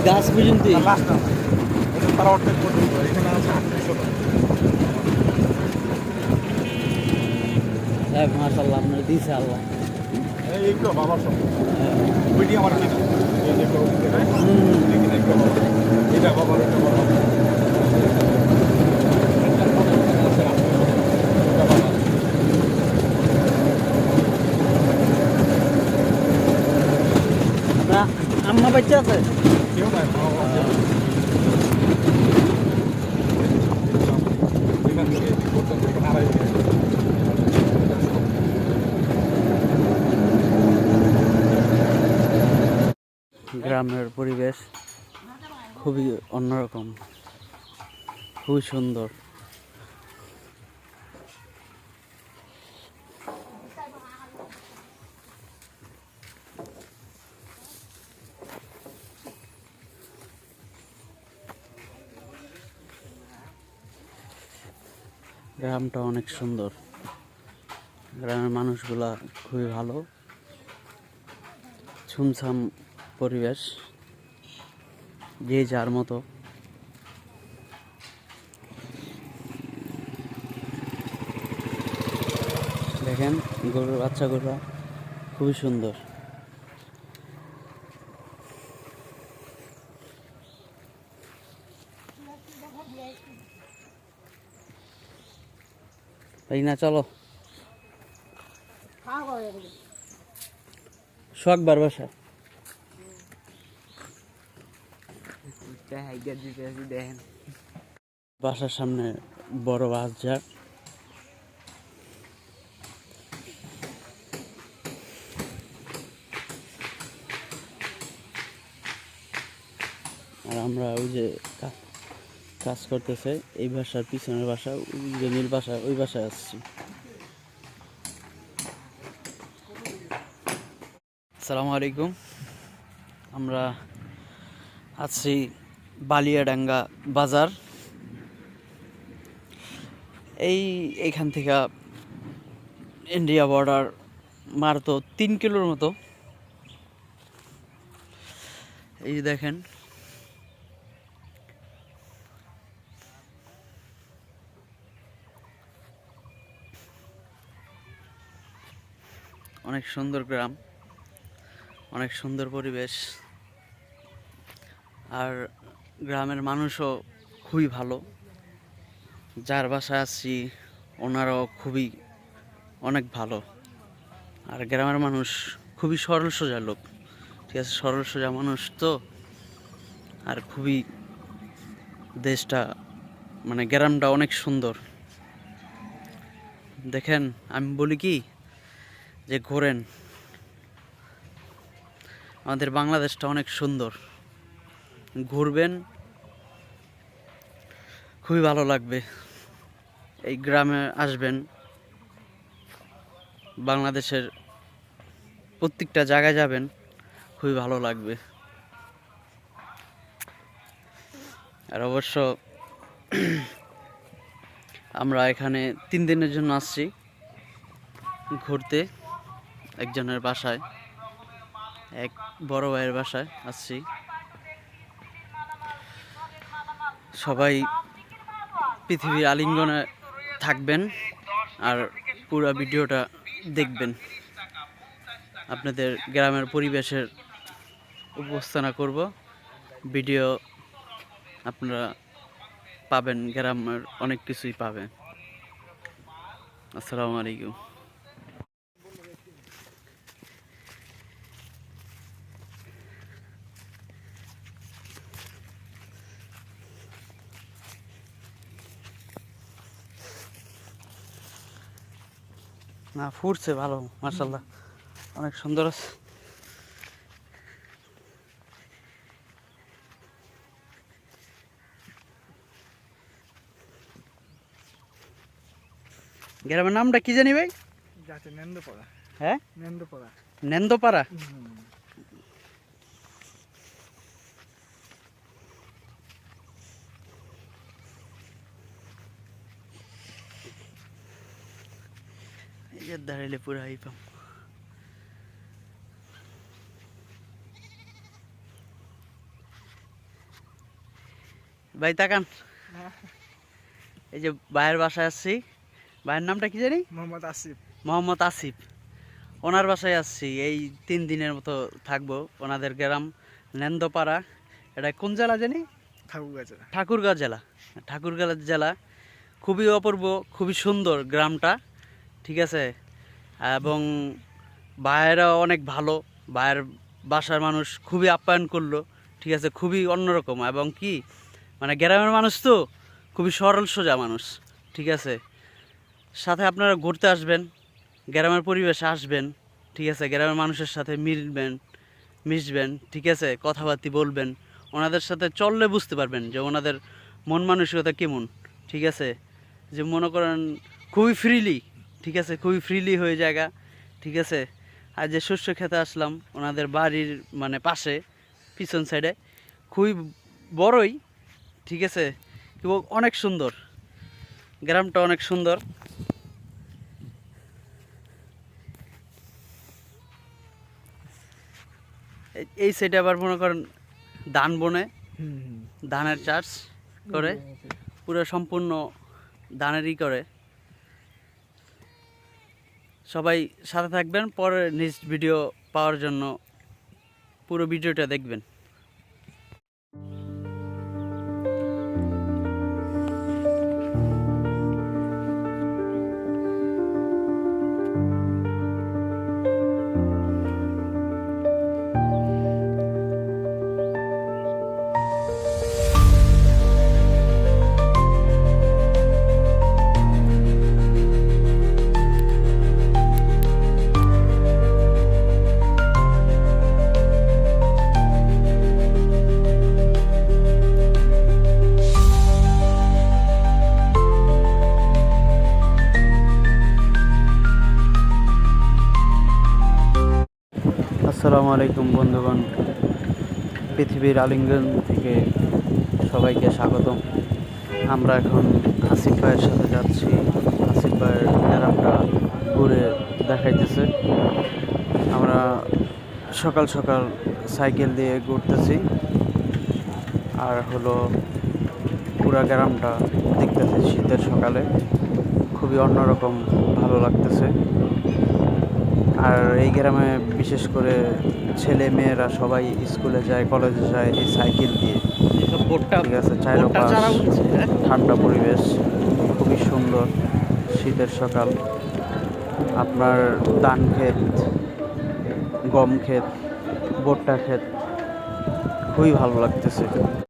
গাছ পর্যন্ত মাশাআল্লাহ আপনার দিয়েছে আল্লাহ বাবার সব ওইটি আমার এটা বাবার আম্মা বাচ্চা আছে গ্রামের পরিবেশ খুবই অন্যরকম, খুবই সুন্দর। গ্রামটা অনেক সুন্দর, গ্রামের মানুষগুলা খুবই ভালো, ছুমছাম পরিবেশ, যে যার মতো। দেখেন গরুর বাচ্চাগুলো খুবই সুন্দর। তাই না, চলো শখবার বাসা। দেখেন বাসার সামনে বড় বাজার, আর আমরা ওই যে কাজ করতেছে এই বাসার পিছনের বাসা, ওই যে নীল বাসা, ওই বাসায় আসছি। আসসালামু আলাইকুম। আমরা আছি বালিয়াডাঙ্গা বাজার। এইখান থেকে ইন্ডিয়া বর্ডার মারতো 3 কিলোর মতো। এই যে দেখেন অনেক সুন্দর গ্রাম, অনেক সুন্দর পরিবেশ, আর গ্রামের মানুষও খুবই ভালো। যার বাসায় আছি ওনারাও খুবই অনেক ভালো। আর গ্রামের মানুষ খুবই সরল সোজা লোক, ঠিক আছে, সরল সোজা মানুষ তো। আর খুবই দেশটা মানে গ্রামটা অনেক সুন্দর। দেখেন আমি বলি কি যে ঘোরেন, আমাদের বাংলাদেশটা অনেক সুন্দর। ঘুরবেন, খুবই ভালো লাগবে। এই গ্রামে আসবেন, বাংলাদেশের প্রত্যেকটা জায়গায় যাবেন, খুবই ভালো লাগবে। আর অবশ্য আমরা এখানে 3 দিনের জন্য আসছি ঘুরতে, একজনের বাসায়, এক বড় ভাইয়ের বাসায় আসছি। সবাই পৃথিবীর আলিঙ্গনে থাকবেন আর পুরো ভিডিওটা দেখবেন। আপনাদের গ্রামের পরিবেশের উপস্থাপনা করব, ভিডিও আপনারা পাবেন, গ্রামের অনেক কিছুই পাবেন। আসসালামু আলাইকুম। না, ফুটছে ভালো, মাশাআল্লাহ, অনেক সুন্দর আছে। গ্রামের নামটা কি জানি ভাই? যাচ্ছে নেন্দপাড়া। হ্যাঁ, নেন্দপাড়া। নেন্দপাড়া। এই যে দাঁড়াইলে পুরা পাম। ভাই তাকান, এই যে ভাইয়ের বাসায় আসছি। ভাইয়ের নামটা কি জানি? মোহাম্মদ আসিফ। মোহাম্মদ আসিফ। ওনার বাসায় আসছি, এই 3 দিনের মতো থাকবো। ওনাদের গ্রাম নেন্দপাড়া। এটা কোন জেলা জানি? ঠাকুরগাছা। ঠাকুরগাঁও জেলা। ঠাকুরগাঁও জেলা। খুবই অপূর্ব, খুবই সুন্দর গ্রামটা, ঠিক আছে। এবং ভাইয়েরাও অনেক ভালো। ভাইয়ের বাসার মানুষ খুবই আপ্যায়ন করলো, ঠিক আছে, খুবই অন্যরকম। এবং কি মানে গ্রামের মানুষ তো খুবই সরল সোজা মানুষ, ঠিক আছে। সাথে আপনারা ঘুরতে আসবেন, গ্রামের পরিবেশে আসবেন, ঠিক আছে, গ্রামের মানুষের সাথে মিশবেন, ঠিক আছে, কথাবার্তা বলবেন। ওনাদের সাথে চললে বুঝতে পারবেন যে ওনাদের মন মানসিকতা কেমন, ঠিক আছে। যে মনে করেন খুবই ফ্রিলি, ঠিক আছে, খুবই ফ্রিলি হয়ে জায়গা, ঠিক আছে। আর যে শস্য খেতে আসলাম ওনাদের বাড়ির মানে পাশে, পিছন সাইডে, খুবই বড়ই, ঠিক আছে, এবং অনেক সুন্দর গ্রামটা, অনেক সুন্দর। এই সাইডে আবার মনে করেন ধান বনে, ধানের চাষ করে, পুরো সম্পূর্ণ ধানেরই করে। সবাই সাথে থাকবেন, পরে নেক্সট ভিডিও পাওয়ার জন্য পুরো ভিডিওটা দেখবেন। আসসালামু আলাইকুম বন্ধুগণ, পৃথিবীর আলিঙ্গন থেকে সবাইকে স্বাগতম। আমরা এখন আসিফ ভাইয়ের সাথে যাচ্ছি। আসিফ ভাইয়ের গ্রামটা ঘুরে দেখাইতেছে। আমরা সকাল সকাল সাইকেল দিয়ে ঘুরতেছি, আর হলো পুরা গ্রামটা দেখতেছি শীতের সকালে, খুবই অন্যরকম ভালো লাগতেছে। আর এই গ্রামে বিশেষ করে ছেলে মেয়েরা সবাই স্কুলে যায়, কলেজে যায় এই সাইকেল দিয়ে, ঠিক আছে। চারপাশ ঠান্ডা পরিবেশ, খুবই সুন্দর শীতের সকাল। আপনার ধান ক্ষেত, গম ক্ষেত, ভুট্টা ক্ষেত, খুবই ভালো লাগতেছে।